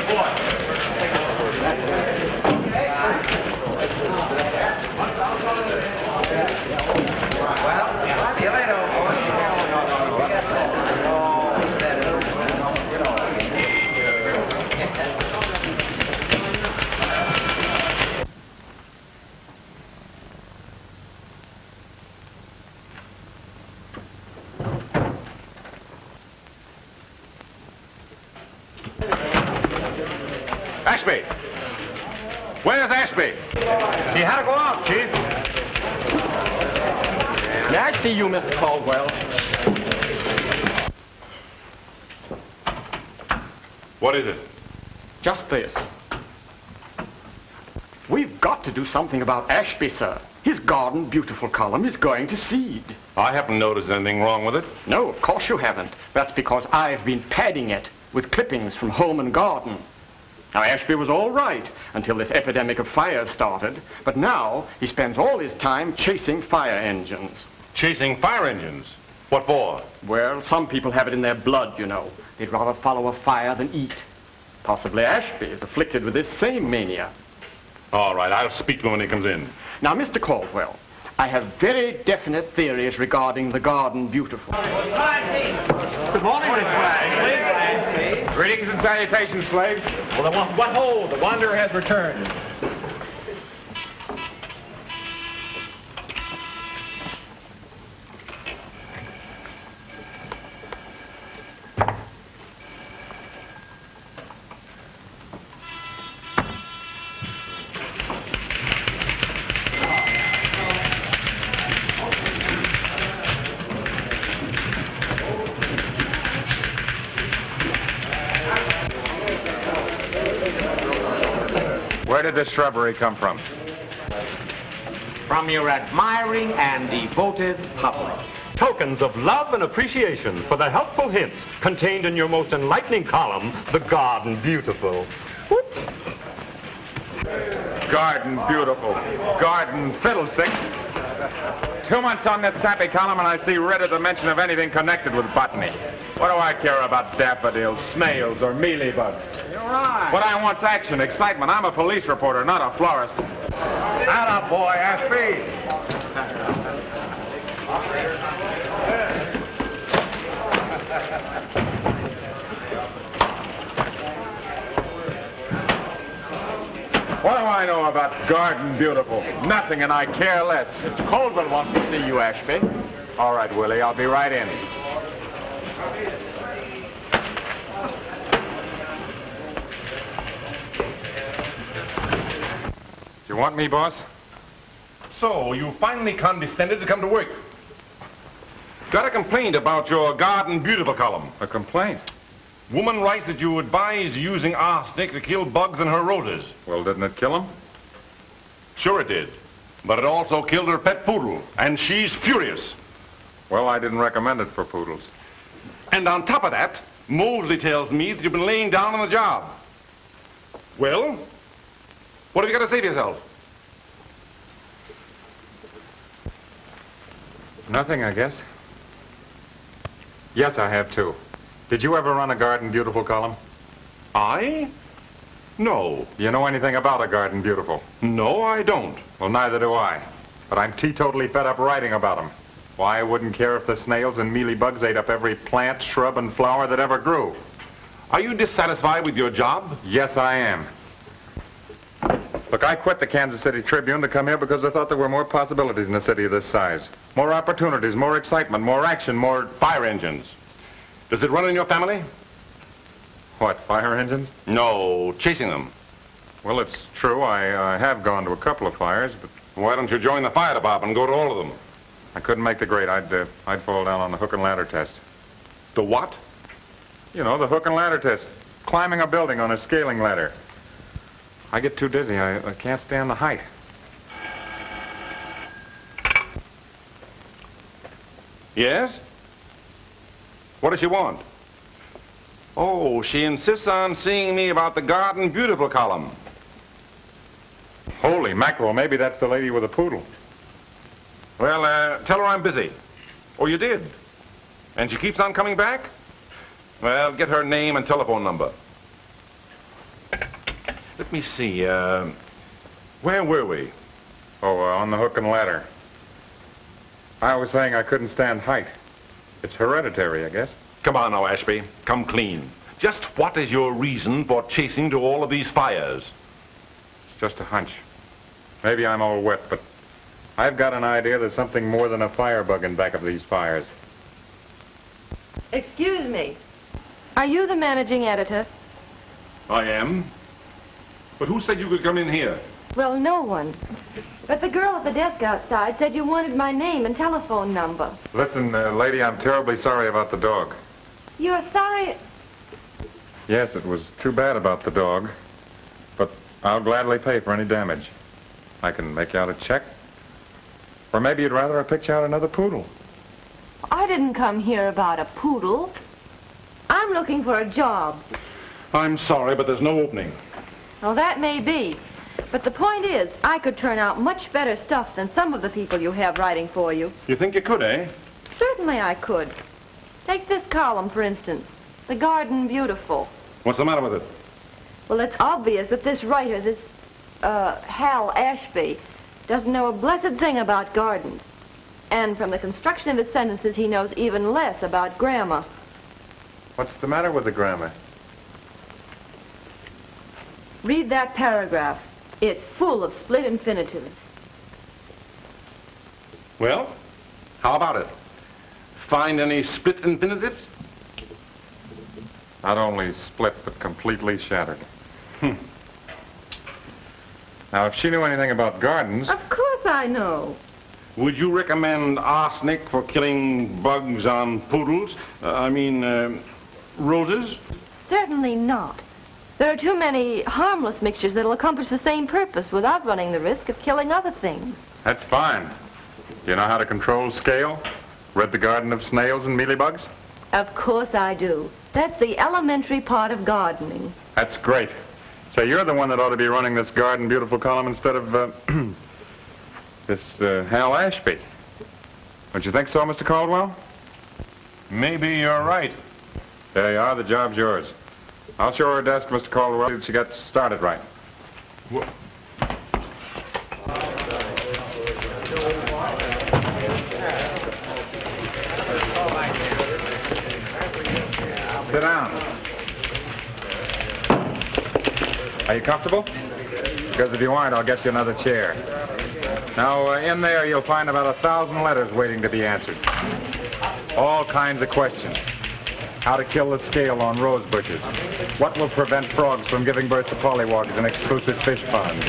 See you later, old boy. Ashby! Where's Ashby? He had to go out, Chief. May I see you, Mr. Caldwell? What is it? Just this. We've got to do something about Ashby, sir. His Garden Beautiful column is going to seed. I haven't noticed anything wrong with it. No, of course you haven't. That's because I've been padding it with clippings from Home and Garden. Now, Ashby was all right until this epidemic of fires started, but now he spends all his time chasing fire engines. Chasing fire engines? What for? Well, some people have it in their blood, you know. They'd rather follow a fire than eat. Possibly Ashby is afflicted with this same mania. All right, I'll speak to him when he comes in. Now, Mr. Caldwell, I have very definite theories regarding the Garden Beautiful. Good morning, Miss Flagg. Greetings and salutations, slaves. Well, what ho, the wanderer has returned. Where did this shrubbery come from? From your admiring and devoted public. Tokens of love and appreciation for the helpful hints contained in your most enlightening column, The Garden Beautiful. Whoop. Garden Beautiful. Garden Fiddlesticks. 2 months on this sappy column and I see red at the mention of anything connected with botany. What do I care about daffodils, snails, or mealybugs? You're right. What I want's action, excitement. I'm a police reporter, not a florist. Atta boy, Ashby. What do I know about Garden Beautiful? Nothing, and I care less. Mr. Caldwell wants to see you, Ashby. All right, Willie, I'll be right in. You want me, boss? So, you finally condescended to come to work. Got a complaint about your Garden Beautiful column. A complaint? Woman writes that you advise using arsenic to kill bugs in her roses. Well, didn't it kill them? Sure it did. But it also killed her pet poodle, and she's furious. Well, I didn't recommend it for poodles. And on top of that, Mosley tells me that you've been laying down on the job. Well, what have you got to say to yourself? Nothing, I guess. Yes, I have too. Did you ever run a Garden Beautiful column? I? No. Do you know anything about a Garden Beautiful? No, I don't. Well, neither do I. But I'm teetotally fed up writing about them. Why, I wouldn't care if the snails and mealybugs ate up every plant, shrub, and flower that ever grew. Are you dissatisfied with your job? Yes, I am. Look, I quit the Kansas City Tribune to come here because I thought there were more possibilities in a city of this size. More opportunities, more excitement, more action, more Fire engines. Does it run in your family? What, fire engines? No, chasing them. Well, it's true. I have gone to a couple of fires, but Why don't you join the fire department and go to all of them? I couldn't make the grade. I'd fall down on the hook and ladder test. The what? You know, the hook and ladder test. Climbing a building on a scaling ladder. I get too dizzy. I can't stand the height. Yes? What does she want? Oh, she insists on seeing me about the Garden Beautiful column. Holy mackerel, maybe that's the lady with the poodle. Well, tell her I'm busy. Oh, you did? And she keeps on coming back? Well, get her name and telephone number. Let me see, where were we? Oh, on the hook and ladder. I was saying I couldn't stand height. It's hereditary, I guess. Come on now, Ashby. Come clean. Just what is your reason for chasing to all of these fires? It's just a hunch. Maybe I'm all wet, but I've got an idea there's something more than a firebug in back of these fires. Excuse me. Are you the managing editor? I am. But who said you could come in here? Well, no one. But the girl at the desk outside said you wanted my name and telephone number. Listen, lady, I'm terribly sorry about the dog. You're sorry? Yes, it was too bad about the dog. But I'll gladly pay for any damage. I can make you out a check. Or maybe you'd rather I picked you out another poodle. I didn't come here about a poodle. I'm looking for a job. I'm sorry, but there's no opening. Well, that may be. But the point is, I could turn out much better stuff than some of the people you have writing for you. You think you could, eh? Certainly I could. Take this column, for instance. The Garden Beautiful. What's the matter with it? Well, it's obvious that this writer, this, Hal Ashby, doesn't know a blessed thing about gardens. And from the construction of his sentences, he knows even less about grammar. What's the matter with the grammar? Read that paragraph. It's full of split infinitives. Well, how about it? Find any split infinitives? Not only split, but completely shattered. Now, if she knew anything about gardens... Of course I know. Would you recommend arsenic for killing bugs on poodles? Roses? Certainly not. There are too many harmless mixtures that'll accomplish the same purpose without running the risk of killing other things. That's fine. Do you know how to control scale? Rid the garden of snails and mealybugs? Of course I do. That's the elementary part of gardening. That's great. So you're the one that ought to be running this Garden Beautiful column instead of, this, Hal Ashby. Don't you think so, Mr. Caldwell? Maybe you're right. There you are. The job's yours. I'll show her a desk, Mr. Caldwell, till she gets started right. Sit down. Are you comfortable? Because if you aren't, I'll get you another chair. Now, in there, you'll find about 1,000 letters waiting to be answered. All kinds of questions. How to kill the scale on rose bushes. What will prevent frogs from giving birth to pollywogs in exclusive fish ponds?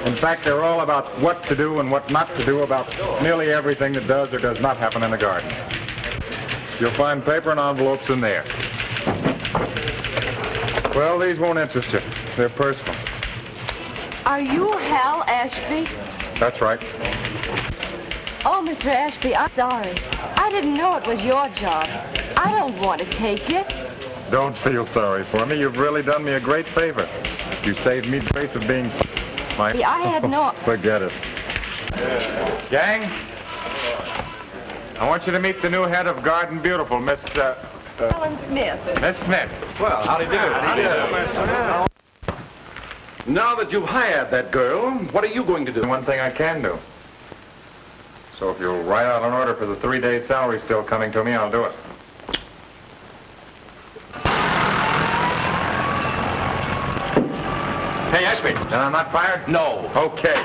In fact, they're all about what to do and what not to do about nearly everything that does or does not happen in the garden. You'll find paper and envelopes in there. Well, these won't interest you. They're personal. Are you Hal Ashby? That's right. Oh, Mr. Ashby, I'm sorry. I didn't know it was your job. I don't want to take it. Don't feel sorry for me. You've really done me a great favor. You saved me the face of being my... I had no... Forget it. Gang, I want you to meet the new head of Garden Beautiful, Miss... Helen Smith. Miss Smith. Well, howdy do. Now that you've hired that girl, what are you going to do? One thing I can do. So if you'll write out an order for the 3-day salary still coming to me, I'll do it. Hey, Ashby. Then I'm not fired? No. Okay.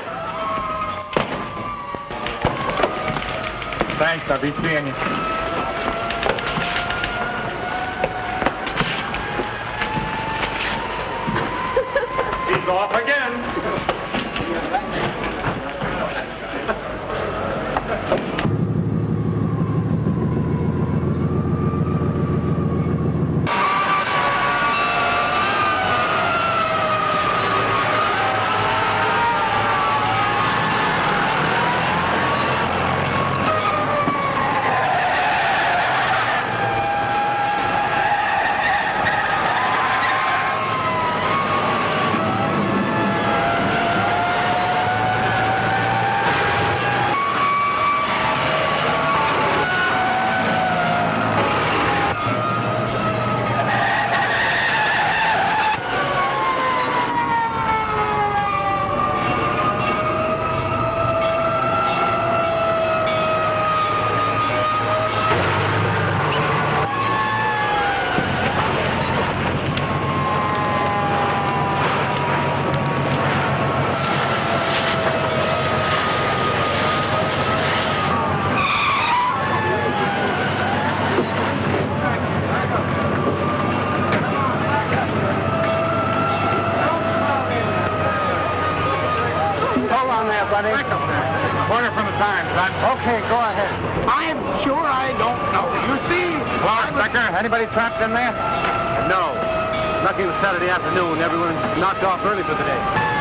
Thanks, I'll be seeing you. He's off again. time, son. Okay, go ahead. I'm sure I don't know. You see... Hello, Inspector. Anybody trapped in there? No. Lucky it was Saturday afternoon. Everyone's knocked off early for the day.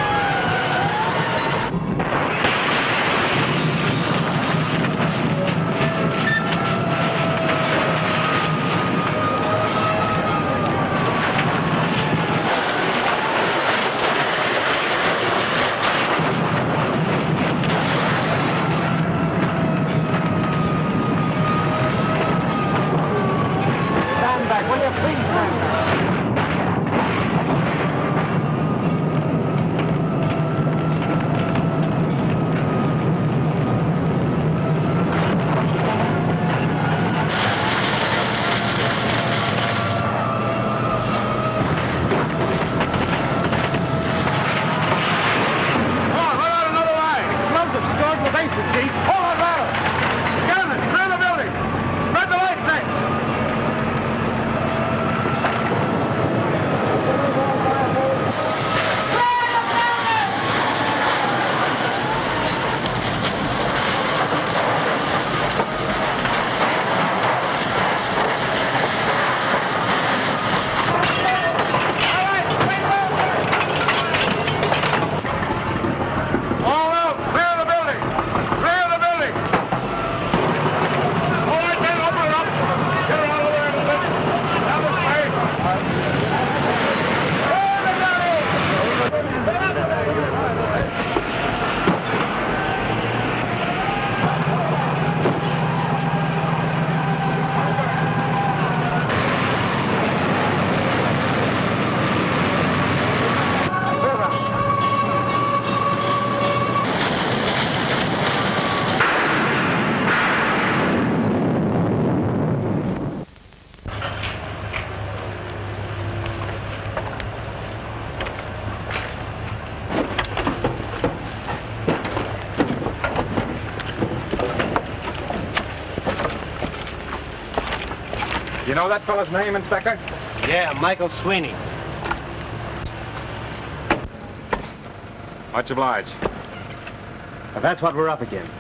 You know that fellow's name, Inspector? Yeah, Michael Sweeney. Much obliged. Now, that's what we're up against.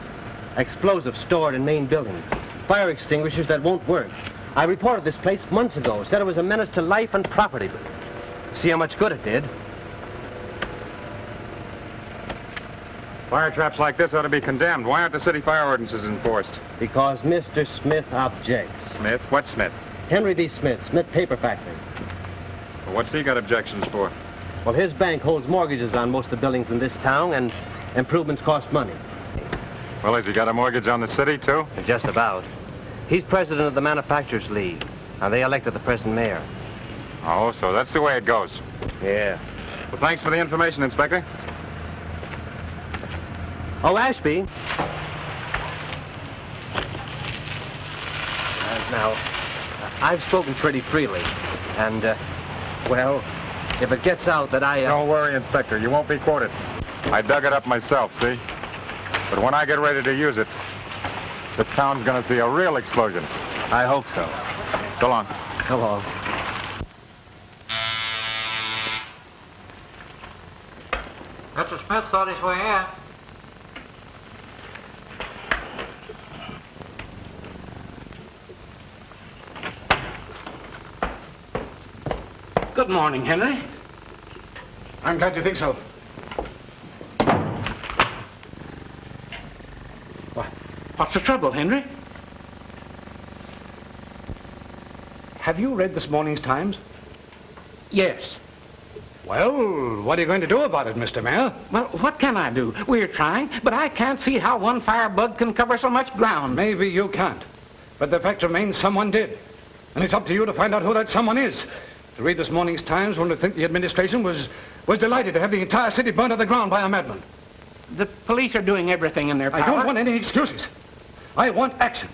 Explosives stored in main buildings. Fire extinguishers that won't work. I reported this place months ago. Said it was a menace to life and property. See how much good it did. Fire traps like this ought to be condemned. Why aren't the city fire ordinances enforced? Because Mr. Smith objects. Smith? What Smith? Henry D. Smith, Smith Paper Factory. Well, what's he got objections for? Well, his bank holds mortgages on most of the buildings in this town, and improvements cost money. Well, has he got a mortgage on the city, too? Just about. He's president of the Manufacturers League, and they elected the present mayor. Oh, so that's the way it goes. Yeah. Well, thanks for the information, Inspector. Oh, Ashby. Now, I've spoken pretty freely, and, well, if it gets out that I... Don't worry, Inspector. You won't be quoted. I dug it up myself, see? But when I get ready to use it, this town's going to see a real explosion. I hope so. So long. Come on. Mr. Smith thought his way out. Good morning, Henry. I'm glad you think so. What's the trouble, Henry? Have you read this morning's Times? Yes. Well, what are you going to do about it, Mr. Mayor? Well, what can I do? We're trying, but I can't see how one firebug can cover so much ground. Maybe you can't. But the fact remains someone did. And it's up to you to find out who that someone is. To read this morning's Times, one would think the administration was delighted to have the entire city burned to the ground by a madman. The police are doing everything in their power. I don't want any excuses. I want action.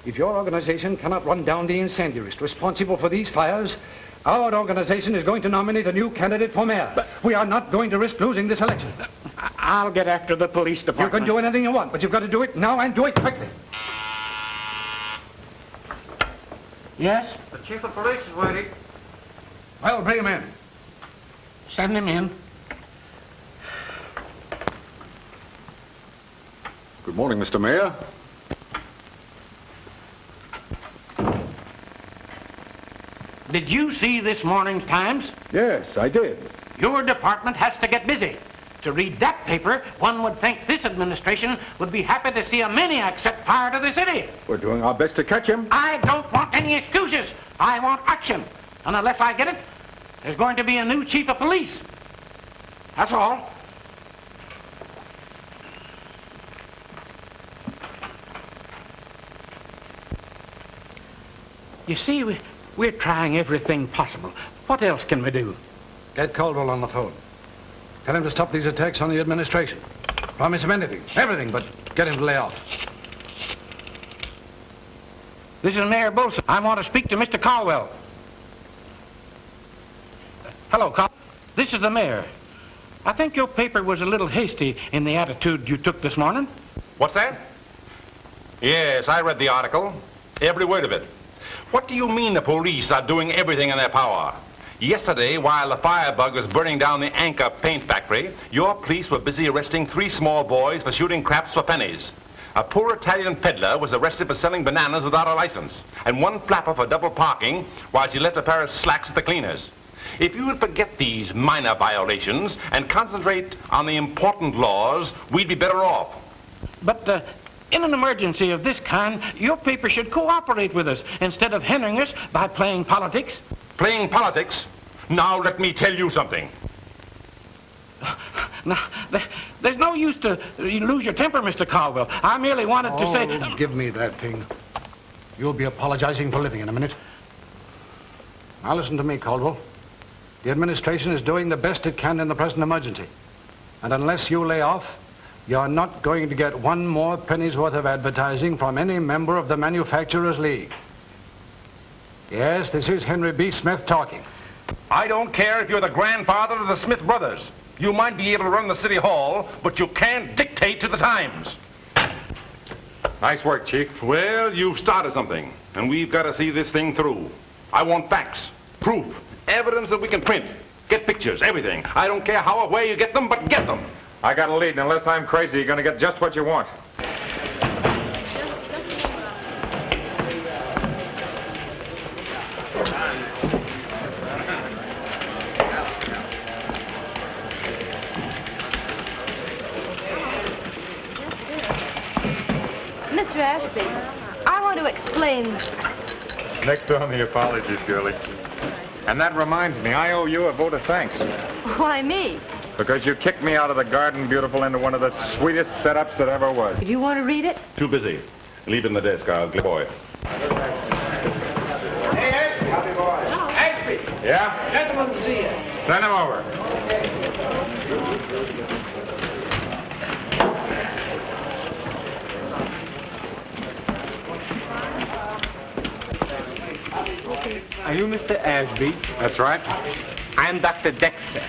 If your organization cannot run down the incendiaries responsible for these fires, our organization is going to nominate a new candidate for mayor. But we are not going to risk losing this election. I'll get after the police department. You can do anything you want, but you've got to do it now and do it quickly. Yes? The chief of police is waiting. Well, bring him in. Send him in. Good Good morning, Mr. Mayor. Did you see this morning's Times? Yes, I did. Your department has to get busy. To read that paper, one would think this administration would be happy to see a maniac set fire to the city. We're doing our best to catch him. I don't want any excuses. I want action. And unless I get it, there's going to be a new chief of police. That's all. You see, we're trying everything possible. What else can we do? Get Caldwell on the phone. Tell him to stop these attacks on the administration. Promise him anything, everything, but get him to lay off. This is Mayor Bolson. I want to speak to Mr. Caldwell. Hello, Caldwell. This is the mayor. I think your paper was a little hasty in the attitude you took this morning. What's that? Yes, I read the article. Every word of it. What do you mean the police are doing everything in their power? Yesterday, while the firebug was burning down the Anchor paint factory, your police were busy arresting 3 small boys for shooting craps for pennies. A poor Italian peddler was arrested for selling bananas without a license, and 1 flapper for double parking while she left a pair of slacks at the cleaners. If you would forget these minor violations and concentrate on the important laws, we'd be better off. But in an emergency of this kind, your paper should cooperate with us instead of hindering us by playing politics. Playing politics? Now let me tell you something. Now, there's no use to lose your temper, Mr. Caldwell. I merely wanted to say... Give me that thing. You'll be apologizing for living in a minute. Now listen to me, Caldwell. The administration is doing the best it can in the present emergency. And unless you lay off, you're not going to get 1 more penny's worth of advertising from any member of the Manufacturers League. Yes, this is Henry B. Smith talking. I don't care if you're the grandfather of the Smith brothers. You might be able to run the city hall, but you can't dictate to the Times. Nice work, Chief. Well, you've started something, and we've got to see this thing through. I want facts, proof, evidence that we can print. Get pictures, everything. I don't care how or where you get them, but get them. I got a lead, and unless I'm crazy, you're going to get just what you want. Mr. Ashby, I want to explain... Next on the apologies, girlie. And that reminds me, I owe you a vote of thanks. Why me? Because you kicked me out of the Garden Beautiful into one of the sweetest setups that ever was. Do you want to read it? Too busy. Leave it in the desk, I'll get boy. Hey, Ashby! Yeah? Gentlemen to see you. Send him over. Are you Mr. Ashby? That's right. I'm Dr. Dexter.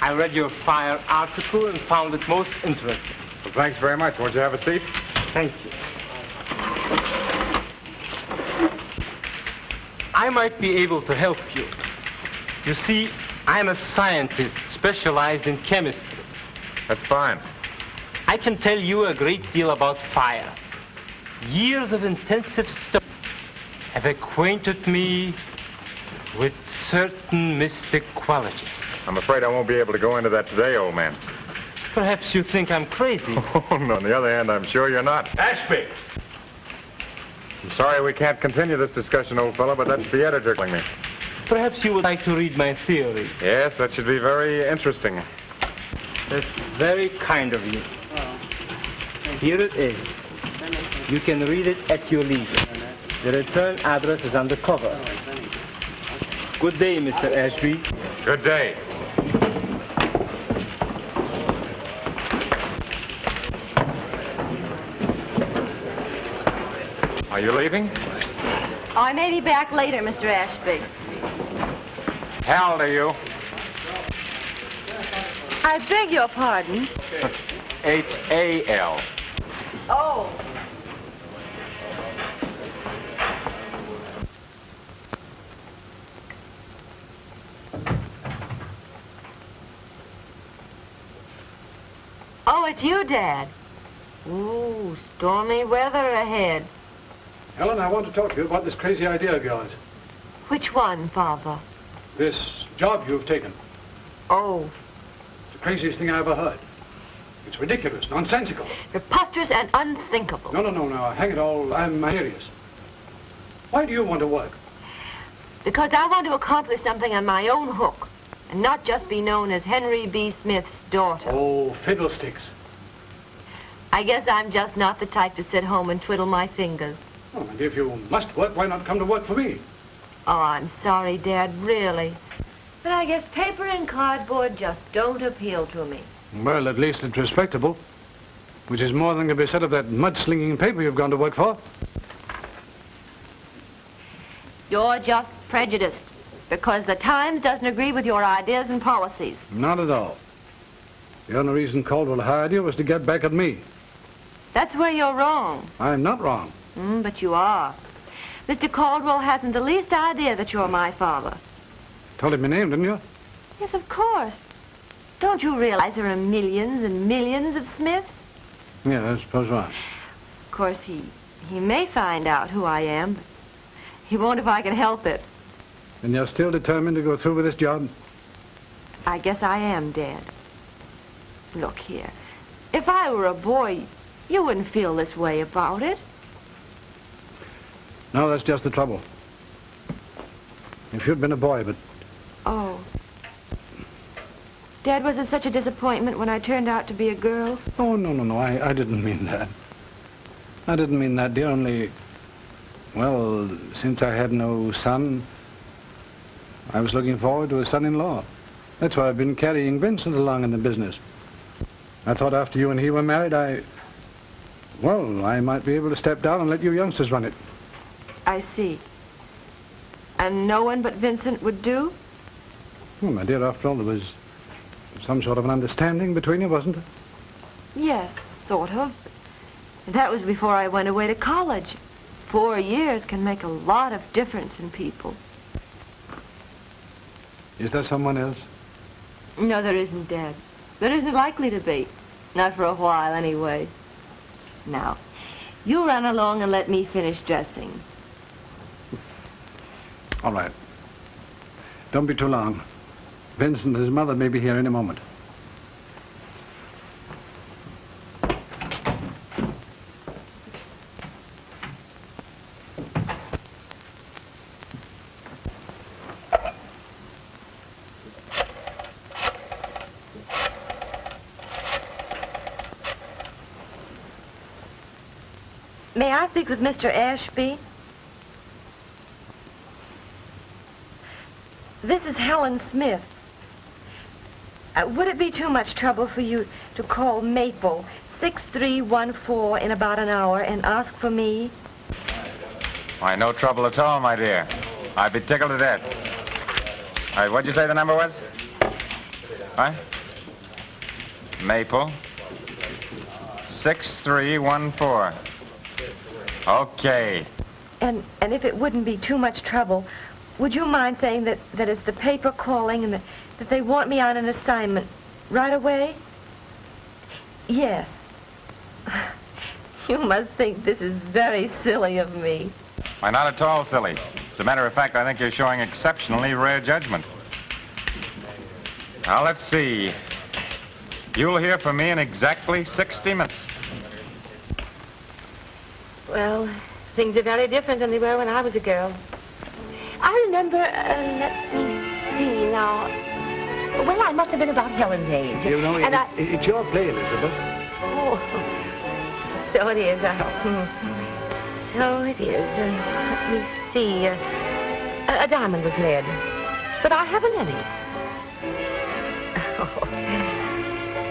I read your fire article and found it most interesting. Well, thanks very much. Won't you have a seat? Thank you. I might be able to help you. You see, I'm a scientist specialized in chemistry. That's fine. I can tell you a great deal about fires. Years of intensive study have acquainted me with certain mystic qualities. I'm afraid I won't be able to go into that today, old man. Perhaps you think I'm crazy. Oh, no. On the other hand, I'm sure you're not. Ashby! I'm sorry we can't continue this discussion, old fellow, but that's the editor telling me. Perhaps you would like to read my theory. Yes, that should be very interesting. That's very kind of you. Here it is. You can read it at your leisure. The return address is on the cover. Good day, Mr. Ashby. Good day. Are you leaving? I may be back later, Mr. Ashby. How old are you? I beg your pardon. H-A-L. Oh. Oh, it's you, Dad. Ooh, stormy weather ahead. Helen, I want to talk to you about this crazy idea of yours. Which one, Father? This job you've taken. Oh, It's the craziest thing I ever heard. It's ridiculous, nonsensical. preposterous and unthinkable. No, hang it all, I'm serious. Why do you want to work? Because I want to accomplish something on my own hook, and not just be known as Henry B. Smith's daughter. Oh, fiddlesticks. I guess I'm just not the type to sit home and twiddle my fingers. Oh, and if you must work, why not come to work for me? Oh, I'm sorry, Dad, really. But I guess paper and cardboard just don't appeal to me. Well, at least it's respectable. Which is more than can be said of that mudslinging paper you've gone to work for. You're just prejudiced, because the Times doesn't agree with your ideas and policies. Not at all. The only reason Caldwell hired you was to get back at me. That's where you're wrong. I'm not wrong. But you are. Mr. Caldwell hasn't the least idea that you're my father. Told him my name, didn't you? Yes, of course. Don't you realize there are millions and millions of Smiths? Yeah, I suppose not. Of course, he may find out who I am, but he won't if I can help it. And you're still determined to go through with this job? I guess I am, Dad. Look here. If I were a boy, you wouldn't feel this way about it. No, that's just the trouble. If you'd been a boy, but... Oh. Dad, was it such a disappointment when I turned out to be a girl? Oh, no, I didn't mean that. I didn't mean that, dear, only... Well, since I had no son, I was looking forward to a son-in-law. That's why I've been carrying Vincent along in the business. I thought after you and he were married, I might be able to step down and let you youngsters run it. I see. And no one but Vincent would do? Well, my dear, after all, there was some sort of an understanding between you, wasn't there? Yes, sort of. That was before I went away to college. 4 years can make a lot of difference in people. Is there someone else? No, there isn't, Dad. There isn't likely to be. Not for a while, anyway. Now, you run along and let me finish dressing. All right. Don't be too long. Vincent and his mother may be here any moment. May I speak with Mr. Ashby? This is Helen Smith. Would it be too much trouble for you to call Maple 6314 in about an hour and ask for me? Why, no trouble at all, my dear. I'd be tickled to death. All right, what'd you say the number was? What? Maple 6314. Okay. And if it wouldn't be too much trouble, would you mind saying that it's the paper calling and that they want me on an assignment right away? Yes. You must think this is very silly of me. Why, not at all silly. As a matter of fact, I think you're showing exceptionally rare judgment. Now, let's see. You'll hear from me in exactly 60 minutes. Well, things are very different than they were when I was a girl. I remember, let me see now. Well, I must have been about Helen's age. You know, it's your play, Elizabeth. Oh, so it is. So it is. Let me see. A diamond was lead. But I haven't any. Oh,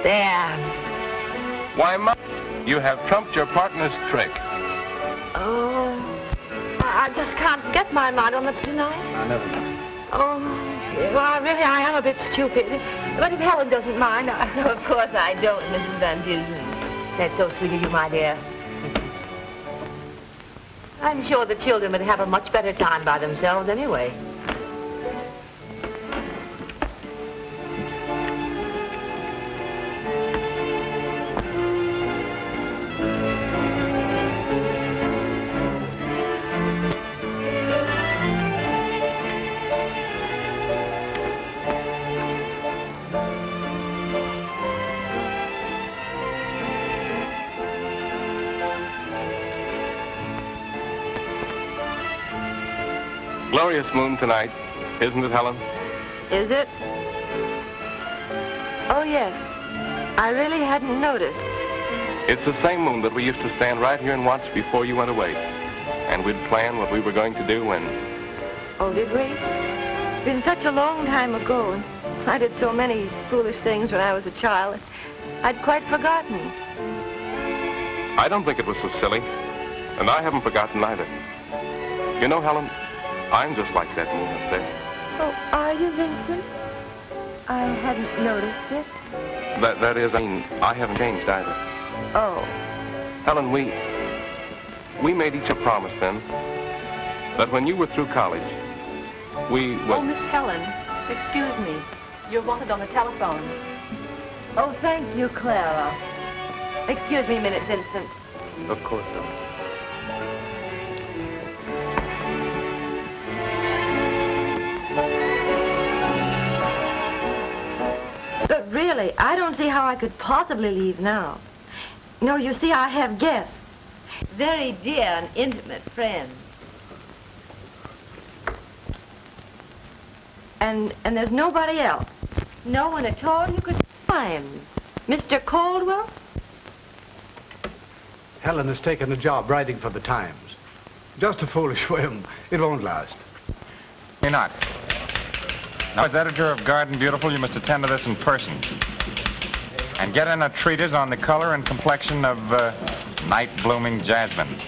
there. Why, Ma, you have trumped your partner's trick. Oh, I just can't get my mind on it tonight. I never know. Oh, well, I am a bit stupid. But if Helen doesn't mind, No, of course I don't, Mrs. Van Dusen. That's so sweet of you, my dear. I'm sure the children would have a much better time by themselves anyway. Glorious moon tonight, isn't it, Helen? Is it? Oh, yes. I really hadn't noticed. It's the same moon that we used to stand right here and watch before you went away. And we'd plan what we were going to do and... Oh, did we? It's been such a long time ago. And I did so many foolish things when I was a child. I'd quite forgotten. I don't think it was so silly. And I haven't forgotten either. You know, Helen, I'm just like that moon up there. Oh, are you, Vincent? I hadn't noticed it. That is, I mean, I haven't changed either. Oh. Helen, we made each a promise then that when you were through college, we would... Oh, Miss Helen, excuse me. You're wanted on the telephone. Oh, thank you, Clara. Excuse me a minute, Vincent. Of course, Helen. But really, I don't see how I could possibly leave now. No, you see, I have guests. Very dear and intimate friends. And there's nobody else. No one at all you could find. Mr. Caldwell? Helen has taken a job writing for the Times. Just a foolish whim. It won't last. You're not. Now, as editor of Garden Beautiful, you must attend to this in person. And get in a treatise on the color and complexion of night-blooming jasmine.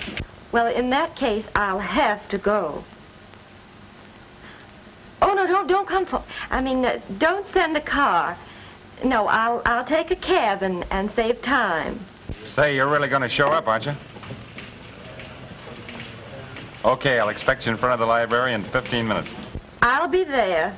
Well, in that case, I'll have to go. Oh, no, don't come for... I mean, don't send a car. No, I'll take a cab and save time. Say, you're really going to show up, aren't you? Okay, I'll expect you in front of the library in 15 minutes. I'll be there.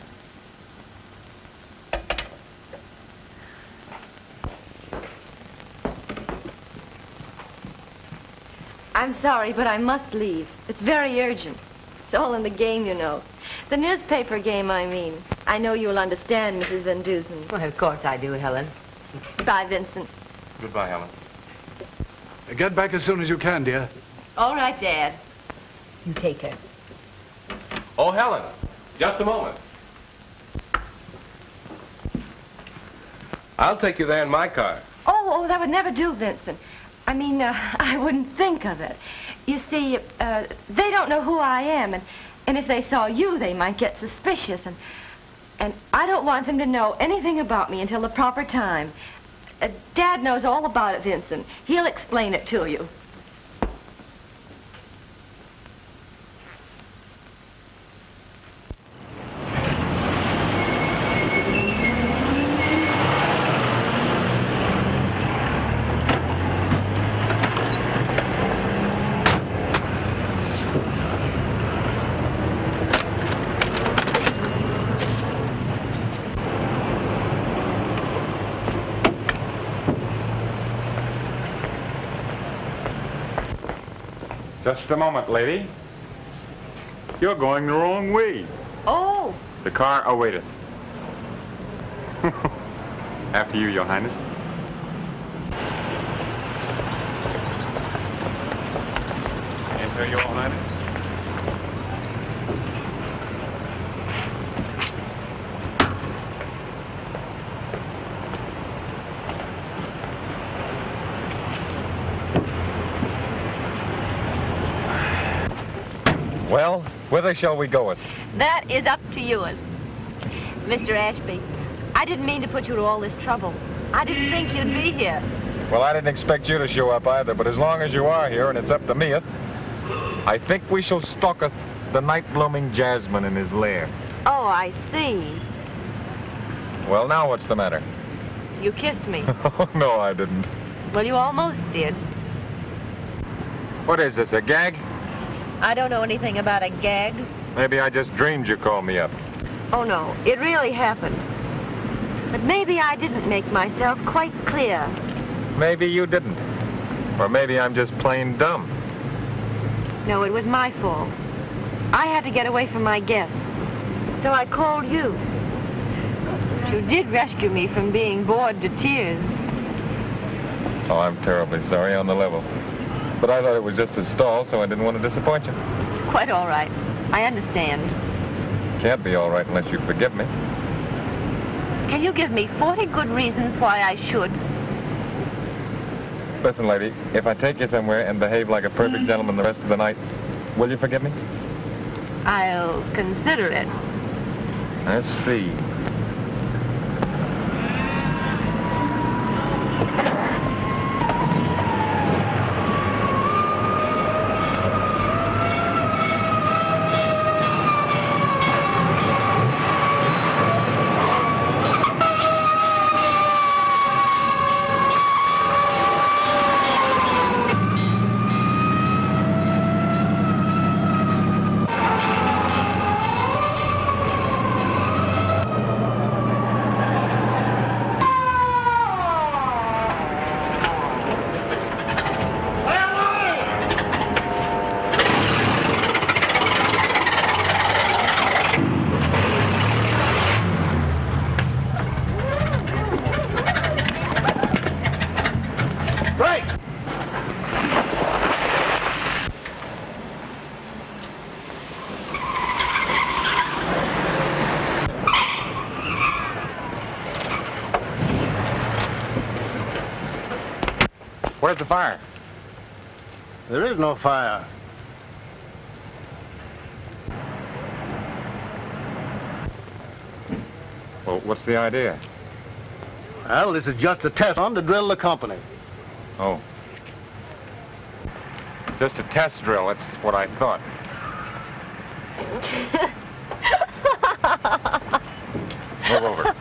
I'm sorry, but I must leave. It's very urgent. It's all in the game, you know. The newspaper game, I mean. I know you'll understand, Mrs. Van Dusen. Well, of course I do, Helen. Bye, Vincent. Goodbye, Helen. Get back as soon as you can, dear. All right, Dad. You take her. Oh, Helen, just a moment. I'll take you there in my car. Oh, that would never do, Vincent. I mean, I wouldn't think of it. You see, they don't know who I am, and if they saw you, they might get suspicious, and I don't want them to know anything about me until the proper time. Dad knows all about it, Vincent. He'll explain it to you. Just a moment, lady. You're going the wrong way. Oh. The car awaited. After you, Your Highness. Enter, Your Highness. Well, whither shall we goest? That is up to you. Mr. Ashby, I didn't mean to put you to all this trouble. I didn't think you'd be here. Well, I didn't expect you to show up either, but as long as you are here and it's up to me, I think we shall stalk the night-blooming jasmine in his lair. Oh, I see. Well, now what's the matter? You kissed me. Oh, no, I didn't. Well, you almost did. What is this, a gag? I don't know anything about a gag. Maybe I just dreamed you called me up. Oh, no, it really happened. But maybe I didn't make myself quite clear. Maybe you didn't. Or maybe I'm just plain dumb. No, it was my fault. I had to get away from my guests. So I called you. You did rescue me from being bored to tears. Oh, I'm terribly sorry on the level. But I thought it was just a stall, so I didn't want to disappoint you. Quite all right. I understand. Can't be all right unless you forgive me. Can you give me 40 good reasons why I should? Listen, lady, if I take you somewhere and behave like a perfect gentleman the rest of the night, will you forgive me? I'll consider it. Let's see. Where's the fire? There is no fire. Well, what's the idea? Well, this is just a test run to drill the company. Oh. Just a test drill, that's what I thought. Move over.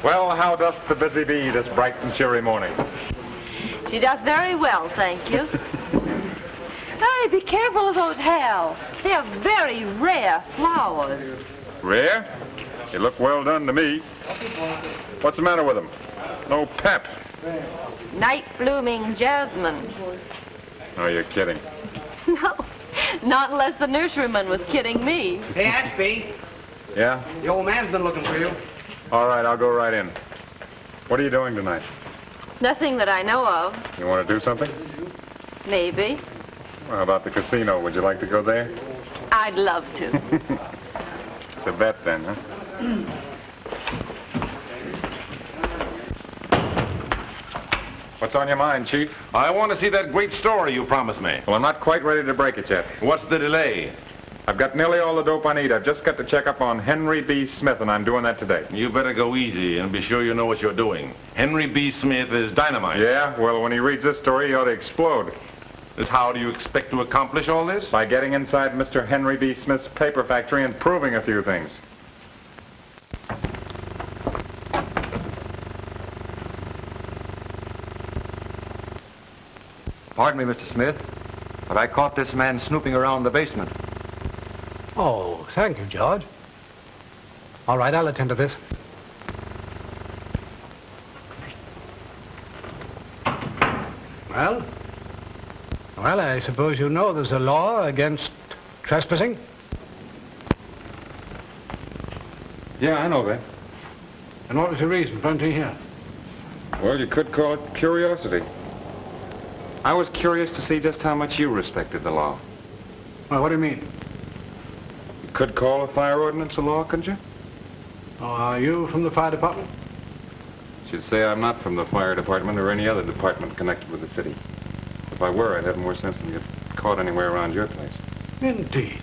Well, how doth the busy bee this bright and cheery morning? She does very well, thank you. Hey, be careful of those Hal. They are very rare flowers. Rare? They look well done to me. What's the matter with them? No pep. Night blooming jasmine. Oh, you're kidding. No, not unless the nurseryman was kidding me. Hey, Ashby, Yeah? the old man's been looking for you. All right, I'll go right in. What are you doing tonight? Nothing that I know of. You want to do something? Maybe. Well, how about the casino? Would you like to go there? I'd love to. It's a bet then, huh? What's on your mind, Chief? I want to see that great story you promised me. Well, I'm not quite ready to break it yet. What's the delay? I've got nearly all the dope I need. I've just got to check up on Henry B. Smith, and I'm doing that today. You better go easy and be sure you know what you're doing. Henry B. Smith is dynamite. Yeah? Well, when he reads this story, he ought to explode. Just how do you expect to accomplish all this? By getting inside Mr. Henry B. Smith's paper factory and proving a few things. Pardon me, Mr. Smith, but I caught this man snooping around the basement. Oh, thank you, George. All right, I'll attend to this. Well? Well, I suppose you know there's a law against trespassing? Yeah, I know that. And what was the reason for entering here? Well, you could call it curiosity. I was curious to see just how much you respected the law. Well, what do you mean? You could call a fire ordinance a law, couldn't you? Oh, are you from the fire department? Should say I'm not from the fire department or any other department connected with the city. If I were, I'd have more sense than get caught anywhere around your place. Indeed.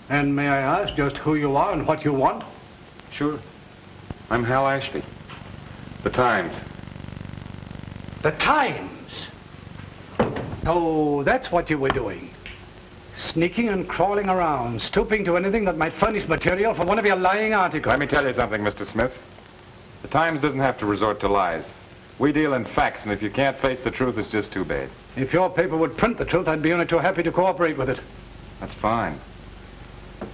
And may I ask just who you are and what you want? Sure. I'm Hal Ashby. The Times. The Times? Oh, that's what you were doing. Sneaking and crawling around, stooping to anything that might furnish material for one of your lying articles. Let me tell you something, Mr. Smith. The Times doesn't have to resort to lies. We deal in facts, and if you can't face the truth, it's just too bad. If your paper would print the truth, I'd be only too happy to cooperate with it. That's fine. Do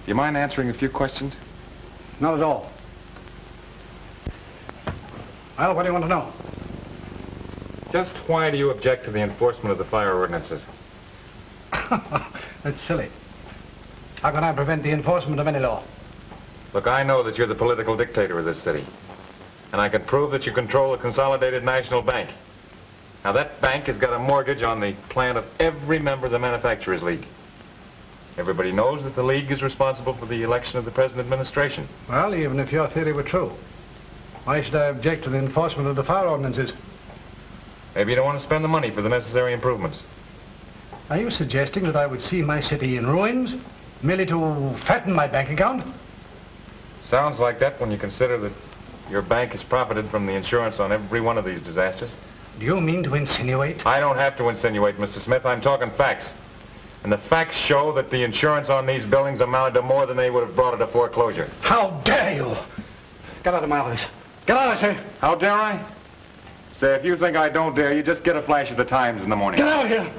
you mind answering a few questions? Not at all. Well, what do you want to know? Just why do you object to the enforcement of the fire ordinances? That's silly. How can I prevent the enforcement of any law? Look, I know that you're the political dictator of this city. And I can prove that you control the Consolidated National Bank. Now, that bank has got a mortgage on the plant of every member of the Manufacturers League. Everybody knows that the League is responsible for the election of the present administration. Well, even if your theory were true, why should I object to the enforcement of the fire ordinances? Maybe you don't want to spend the money for the necessary improvements. Are you suggesting that I would see my city in ruins, merely to fatten my bank account? Sounds like that when you consider that your bank has profited from the insurance on every one of these disasters. Do you mean to insinuate? I don't have to insinuate, Mr. Smith. I'm talking facts. And the facts show that the insurance on these buildings amounted to more than they would have brought at a foreclosure. How dare you! Get out of my office. Get out, I say. How dare I? Say, if you think I don't dare you, just get a flash of the Times in the morning. Get out of here!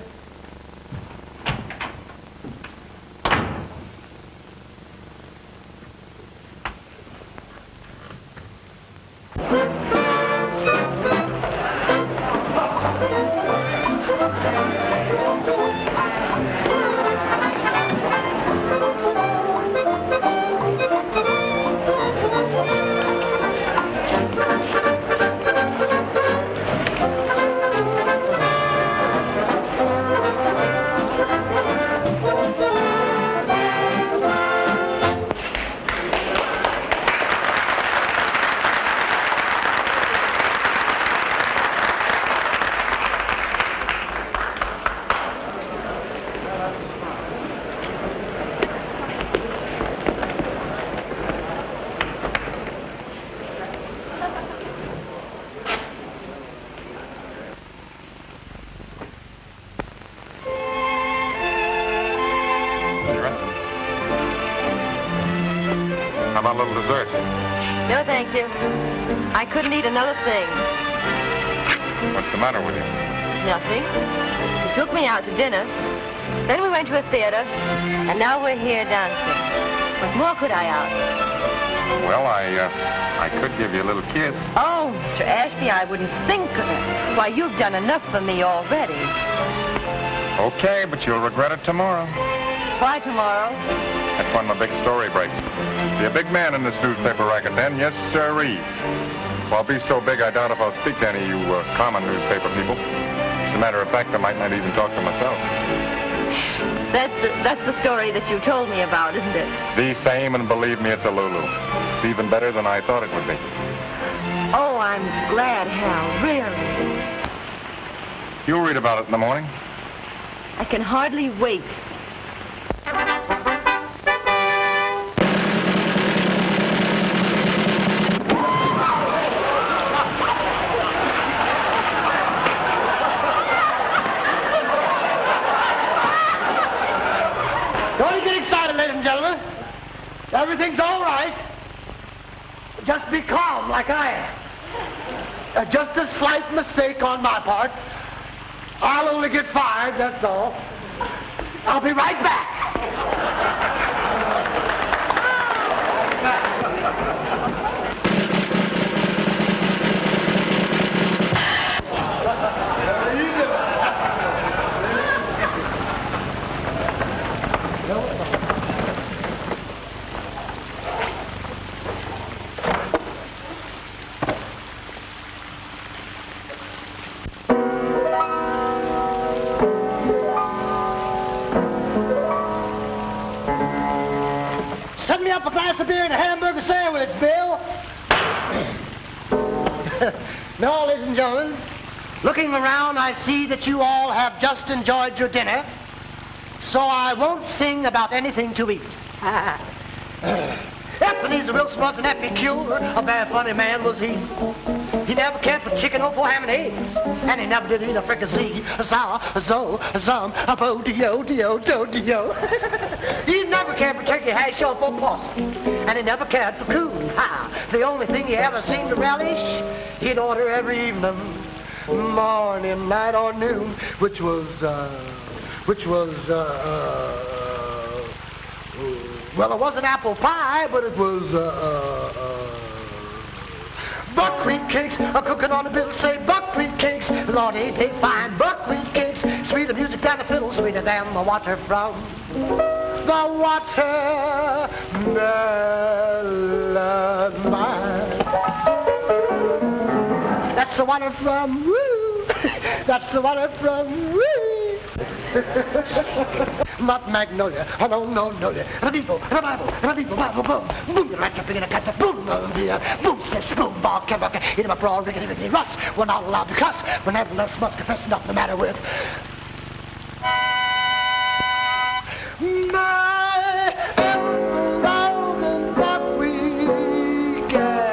No, thank you. I couldn't eat another thing. What's the matter with you? Nothing. He took me out to dinner. Then we went to a theater. And now we're here dancing. What more could I ask? Well, I could give you a little kiss. Oh, Mr. Ashby, I wouldn't think of it. Why, you've done enough for me already. Okay, but you'll regret it tomorrow. Why tomorrow? That's when the big story breaks. Be a big man in this newspaper racket then, yes, sirree. Well, I'll be so big I doubt if I'll speak to any of you common newspaper people. As a matter of fact, I might not even talk to myself. That's the story that you told me about, isn't it? The same, and believe me, it's a Lulu. It's even better than I thought it would be. Oh, I'm glad, Hal, really. You'll read about it in the morning. I can hardly wait. Don't get excited, ladies and gentlemen. Everything's all right. Just be calm like I am. Just a slight mistake on my part. I'll only get fired, that's all. I'll be right back. Set me up a glass of beer and a hamburger sandwich, Bill. No, ladies and gentlemen, looking around, I see that you all have just enjoyed your dinner, so I won't sing about anything to eat. Ebenezer Wilson was an epicure. A very funny man was he. He never cared for chicken or for ham and eggs. And he never did eat a fricassee. A sour, a zo, a zum, a bo, dio, dio, do, dio. He never cared for turkey hash or for possum. And he never cared for coon. Ha! The only thing he ever seemed to relish, he'd order every evening, morning, night, or noon, which was, well, it wasn't apple pie, but it was, buckwheat cakes, cooking on the bill, say buckwheat cakes. Lord, ain't they fine, buckwheat cakes. Sweeter music than the fiddle, sweeter than the water from the watermelon mine. That's the water from woo. That's the water from woo. Not magnolia, oh no, no, no. Revival, revival, revival, bible, boom. Boom, the rat in a cat, boom, boom, says boom, bark, and bark, hit him a brawl, riggedy, riggedy, russ. We're not allowed to cuss. We're nevertheless must confess nothing the matter with my thousand what we get.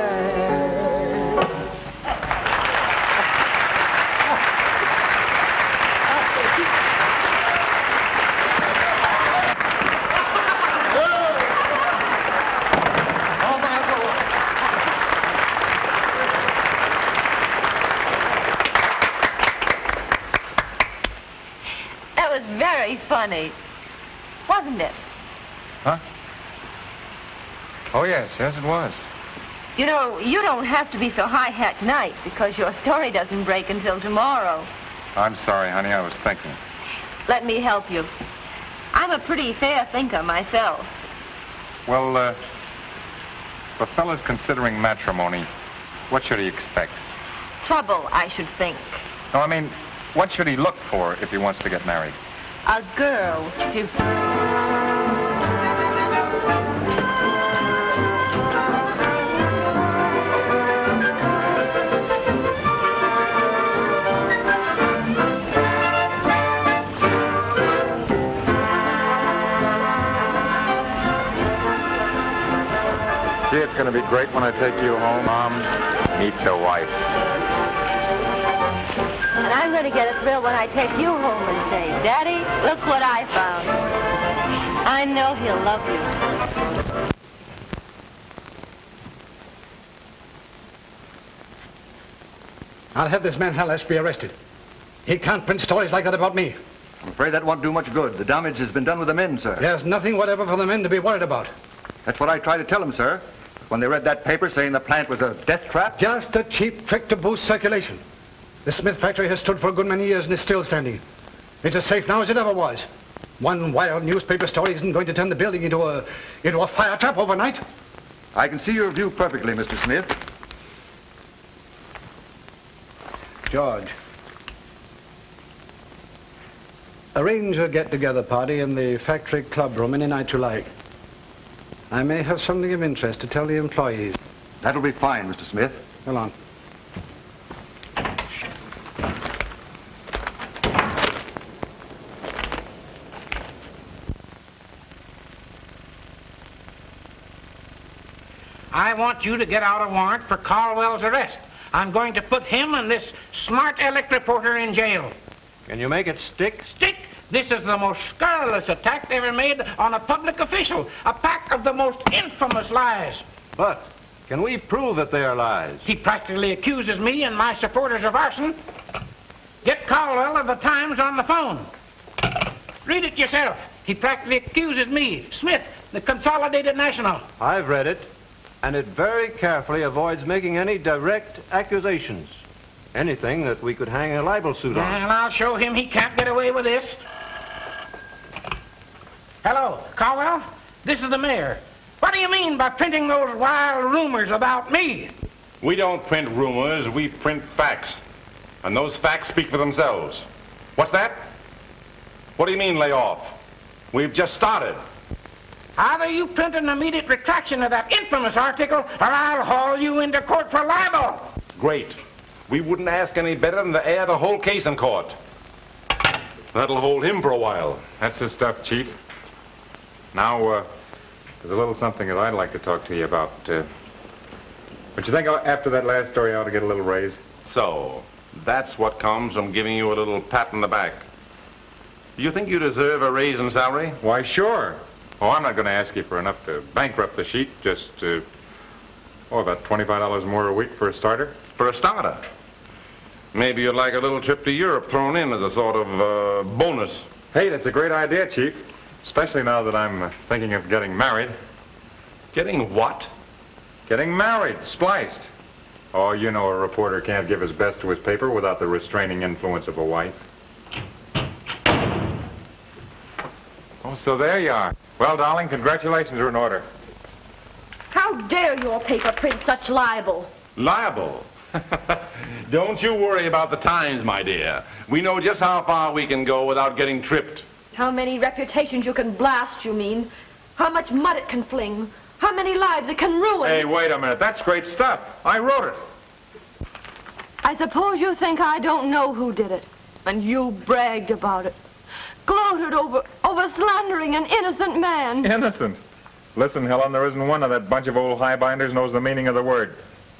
That was very funny, wasn't it? Huh? Oh, yes, it was. You know, you don't have to be so high-hat tonight because your story doesn't break until tomorrow. I'm sorry, honey, I was thinking. Let me help you. I'm a pretty fair thinker myself. Well, if a fellow's considering matrimony, what should he expect? Trouble, I should think. No, I mean, what should he look for if he wants to get married? A girl to... Gee, it's going to be great when I take you home, Mom. Meet your wife. And I'm going to get a thrill when I take you home and say, Daddy, look what I found. I know he'll love you. I'll have this man Hal Ashby arrested. He can't print stories like that about me. I'm afraid that won't do much good. The damage has been done with the men, sir. There's nothing whatever for the men to be worried about. That's what I tried to tell them, sir. When they read that paper saying the plant was a death trap. Just a cheap trick to boost circulation. The Smith factory has stood for a good many years and is still standing. It's as safe now as it ever was. One wild newspaper story isn't going to turn the building into a fire trap overnight. I can see your view perfectly, Mr. Smith. George, arrange a get-together party in the factory club room any night you like. I may have something of interest to tell the employees. That'll be fine, Mr. Smith. Go on. I want you to get out a warrant for Caldwell's arrest. I'm going to put him and this smart elect reporter in jail. Can you make it stick? Stick! This is the most scurrilous attack ever made on a public official. A pack of the most infamous lies. But can we prove that they are lies? He practically accuses me and my supporters of arson. Get Caldwell of the Times on the phone. Read it yourself. He practically accuses me, Smith, the Consolidated National. I've read it, and it very carefully avoids making any direct accusations. Anything that we could hang a libel suit on. And I'll show him he can't get away with this. Hello, Caldwell? This is the mayor. What do you mean by printing those wild rumors about me? We don't print rumors, we print facts. And those facts speak for themselves. What's that? What do you mean, lay off? We've just started. Either you print an immediate retraction of that infamous article, or I'll haul you into court for libel. Great. We wouldn't ask any better than to air the whole case in court. That'll hold him for a while. That's the stuff, Chief. Now, There's a little something that I'd like to talk to you about. But you think after that last story I ought to get a little raise? So, that's what comes from giving you a little pat on the back. Do you think you deserve a raise in salary? Why, sure. Oh, I'm not going to ask you for enough to bankrupt the sheet. Just, about $25 more a week for a starter. For a starter. Maybe you'd like a little trip to Europe thrown in as a sort of bonus. Hey, that's a great idea, Chief. Especially now that I'm thinking of getting married. Getting what? Getting married, spliced. Oh, you know a reporter can't give his best to his paper without the restraining influence of a wife. Oh, so there you are. Well, darling, congratulations are in order. How dare your paper print such libel? Libel? Don't you worry about the Times, my dear. We know just how far we can go without getting tripped. How many reputations you can blast, you mean? How much mud it can fling? How many lives it can ruin? Hey, wait a minute. That's great stuff. I wrote it. I suppose you think I don't know who did it. And you bragged about it. Gloated over slandering an innocent man. Innocent? Listen, Helen, there isn't one of that bunch of old highbinders knows the meaning of the word.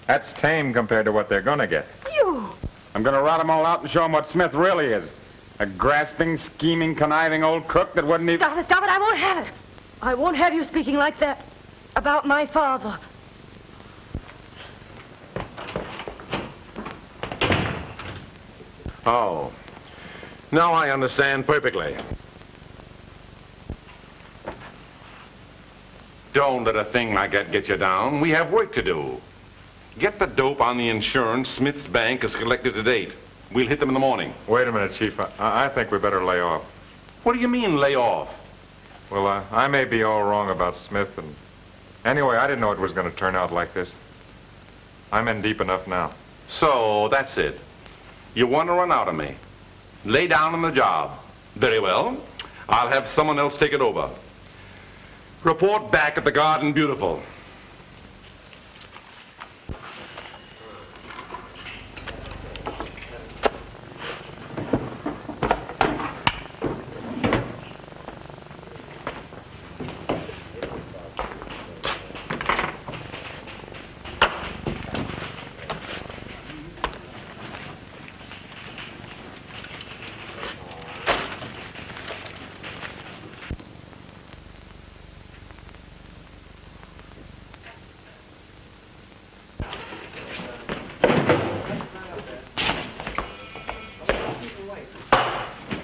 That's tame compared to what they're going to get. You! I'm going to rout them all out and show them what Smith really is. A grasping, scheming, conniving old crook that wouldn't even... Stop it, I won't have it. I won't have you speaking like that about my father. Oh. Now I understand perfectly. Don't let a thing like that get you down. We have work to do. Get the dope on the insurance Smith's bank has collected to date. We'll hit them in the morning. Wait a minute, Chief. I think we better lay off. What do you mean, lay off? Well, I may be all wrong about Smith, and anyway, I didn't know it was going to turn out like this. I'm in deep enough now. So, that's it. You want to run out of me. Lay down on the job. Very well. I'll have someone else take it over. Report back at the Garden Beautiful.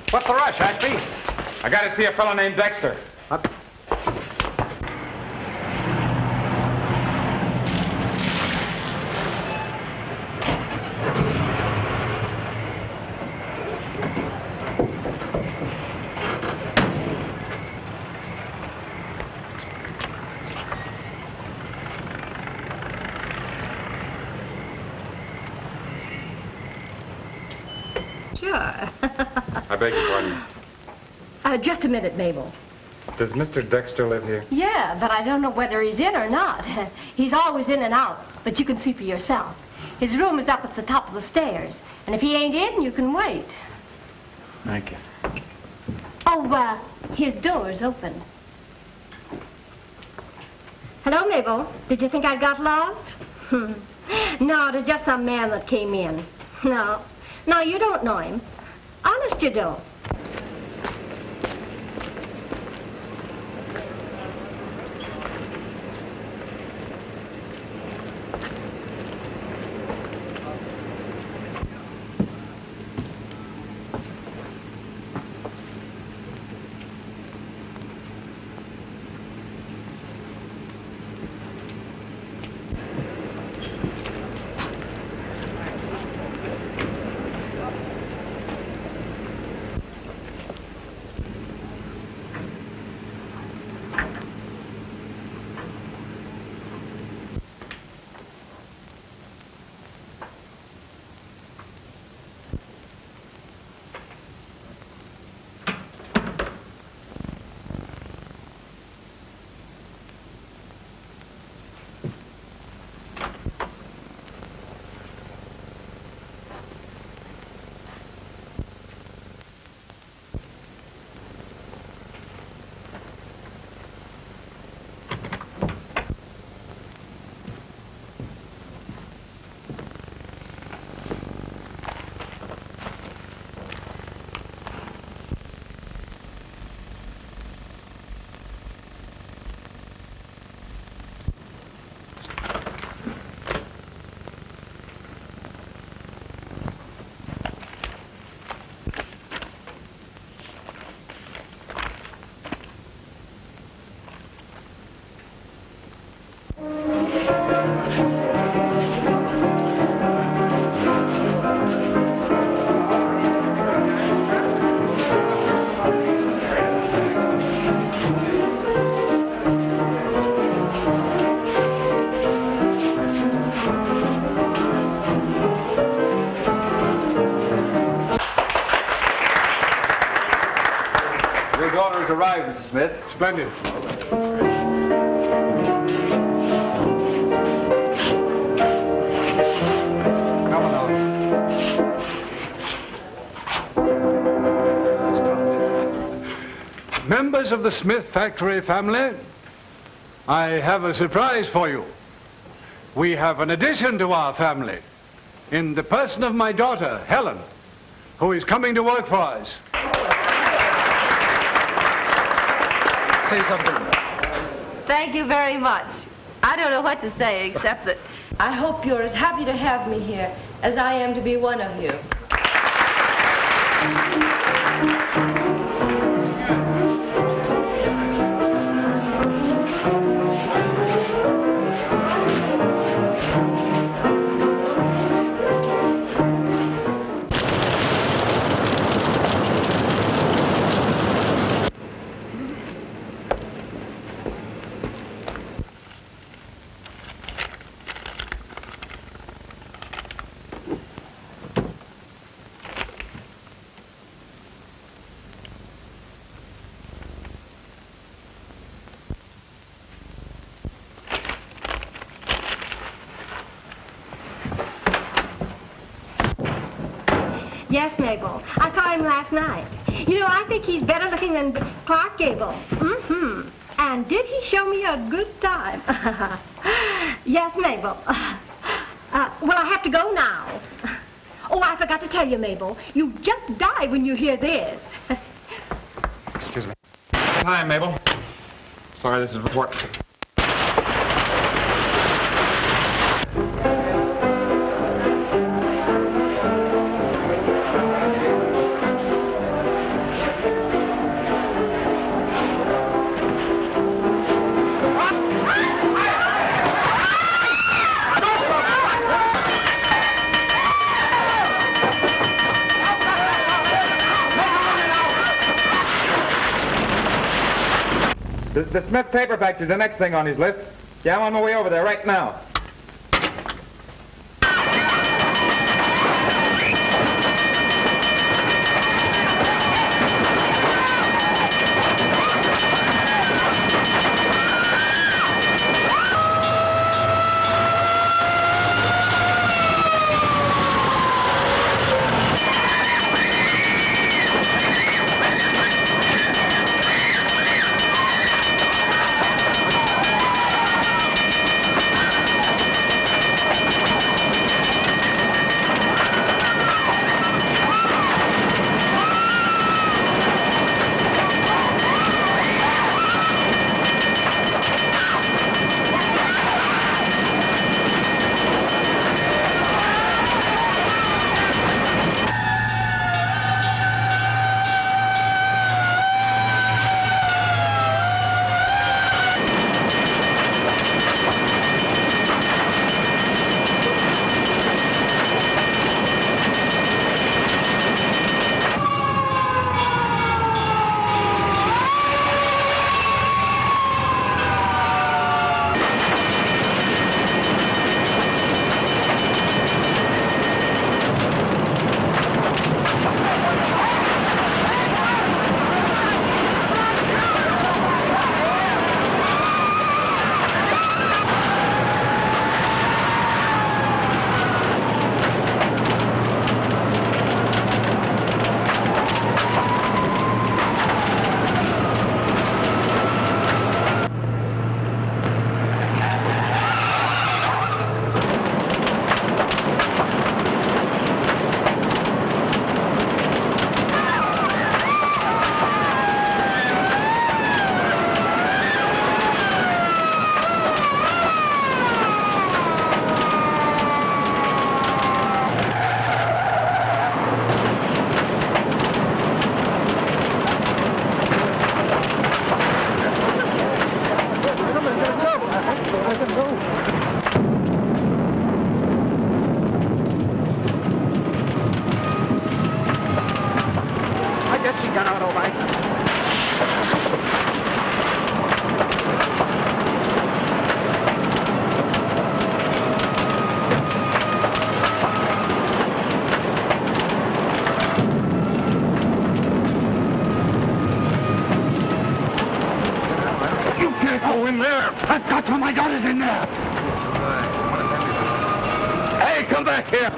What's the rush, Ashby? I got to see a fellow named Dexter. Sure. I beg your pardon. Just a minute, Mabel. Does Mr. Dexter live here? Yeah, but I don't know whether he's in or not. He's always in and out, but you can see for yourself. His room is up at the top of the stairs, and if he ain't in, you can wait. Thank you. Oh, his door's open. Hello, Mabel. Did you think I got lost? No, it was just some man that came in. No, you don't know him. Honest, you don't. arrived, Mr. Smith. Splendid. Come along. Members of the Smith factory family, I have a surprise for you. We have an addition to our family in the person of my daughter, Helen, who is coming to work for us. Say something. Thank you very much. I don't know what to say except that I hope you're as happy to have me here as I am to be one of you. Yes, Mabel. I saw him last night. You know, I think he's better looking than Clark Gable. Mm-hmm. And did he show me a good time? Yes, Mabel. Well, I have to go now. Oh, I forgot to tell you, Mabel. You just die when you hear this. Excuse me. Hi, Mabel. Sorry, this is report. The Smith paper factory's the next thing on his list. Yeah, I'm on my way over there right now. my God is in there. Hey, come back here.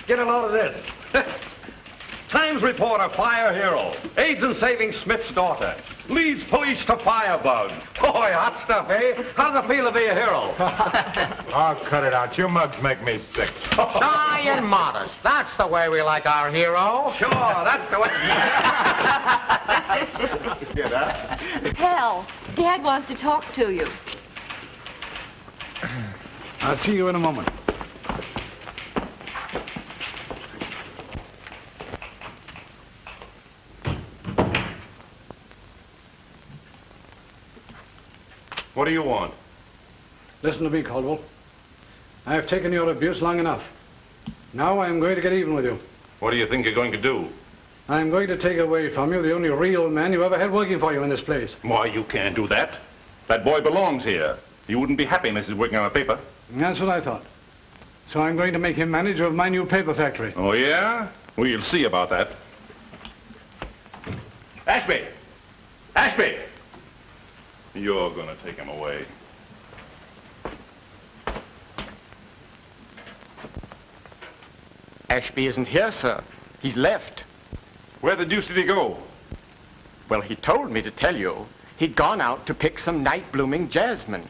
Get a load of this. Times reporter, fire hero. Aids in saving Smith's daughter. Leads police to firebug. Boy, hot stuff, eh? How's it feel to be a hero? Oh, cut it out. You mugs make me sick. Shy and modest. That's the way we like our hero. Sure, that's the way. Hear that? Hal, Dad wants to talk to you. I'll see you in a moment. What do you want? Listen to me, Caldwell. I have taken your abuse long enough. Now I am going to get even with you. What do you think you're going to do? I am going to take away from you the only real man you ever had working for you in this place. Why, you can't do that. That boy belongs here. You wouldn't be happy unless he's working on a paper. That's what I thought. So I'm going to make him manager of my new paper factory. Oh, yeah? We'll see about that. Ashby! Ashby! You're going to take him away. Ashby isn't here, sir. He's left. Where the deuce did he go? Well, he told me to tell you he'd gone out to pick some night-blooming jasmine.